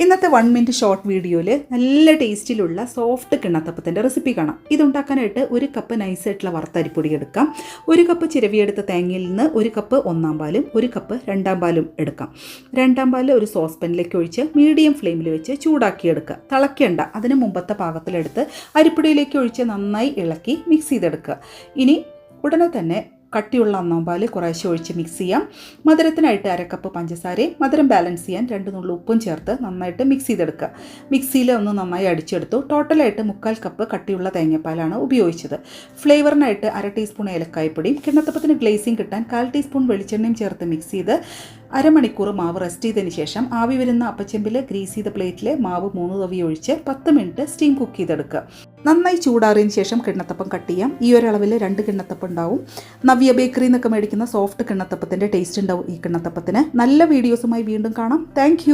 ഇന്നത്തെ 1 minute short വീഡിയോയിൽ നല്ല ടേസ്റ്റിലുള്ള സോഫ്റ്റ് കിണ്ണത്തപ്പത്തിൻ്റെ റെസിപ്പി കാണാം. ഇതുണ്ടാക്കാനായിട്ട് 1 കപ്പ് നൈസായിട്ടുള്ള വറുത്ത അരിപ്പൊടി എടുക്കാം. 1 കപ്പ് ചിരവിയെടുത്ത തേങ്ങയിൽ നിന്ന് 1 കപ്പ് 1-ാം പാലും 1 കപ്പ് 2-ാം പാലും എടുക്കാം. 2-ാം പാൽ ഒരു സോസ് പാനിലേക്ക് ഒഴിച്ച് മീഡിയം ഫ്ലെയിമിൽ വെച്ച് ചൂടാക്കിയെടുക്കുക. തിളയ്ക്കേണ്ട, അതിന് മുമ്പത്തെ പാകത്തിലെടുത്ത് അരിപ്പൊടിയിലേക്ക് ഒഴിച്ച് നന്നായി ഇളക്കി മിക്സ് ചെയ്തെടുക്കുക. ഇനി ഉടനെ തന്നെ കട്ടിയുള്ള 1-ാം പാൽ കുറേശ്ശെ ഒഴിച്ച് മിക്സ് ചെയ്യാം. മധുരത്തിനായിട്ട് 1/2 കപ്പ് പഞ്ചസാരയും മധുരം ബാലൻസ് ചെയ്യാൻ 2 നുള്ളു ഉപ്പും ചേർത്ത് നന്നായിട്ട് മിക്സ് ചെയ്തെടുക്കുക. മിക്സിയിൽ ഒന്ന് നന്നായി അടിച്ചെടുത്തു. ടോട്ടലായിട്ട് 3/4 കപ്പ് കട്ടിയുള്ള തേങ്ങാപ്പാലാണ് ഉപയോഗിച്ചത്. ഫ്ലേവറിനായിട്ട് 1/2 ടീസ്പൂൺ ഏലക്കായപ്പൊടിയും കിണ്ണത്തപ്പത്തിന് ഗ്ലേസിങ് കിട്ടാൻ 1/4 ടീസ്പൂൺ വെളിച്ചെണ്ണയും ചേർത്ത് മിക്സ് ചെയ്ത് അരമണിക്കൂർ മാവ് റെസ്റ്റ് ചെയ്തതിന് ശേഷം ആവി വരുന്ന അപ്പച്ചെമ്പിൽ ഗ്രീസ് ചെയ്ത പ്ലേറ്റിൽ മാവ് 3 തവി ഒഴിച്ച് 10 മിനിറ്റ് സ്റ്റീം കുക്ക് ചെയ്തെടുക്കുക. നന്നായി ചൂടാറിയതിന് ശേഷം കിണ്ണത്തപ്പം കട്ട് ചെയ്യാം. ഈ ഒരളവിൽ 2 കിണ്ണത്തപ്പം ഉണ്ടാവും. നവ്യ ബേക്കറിയിൽ നിന്നൊക്കെ മേടിക്കുന്ന സോഫ്റ്റ് കിണ്ണത്തപ്പത്തിൻ്റെ ടേസ്റ്റ് ഉണ്ടാവും ഈ കിണ്ണത്തപ്പത്തിന്. നല്ല വീഡിയോസുമായി വീണ്ടും കാണാം. താങ്ക്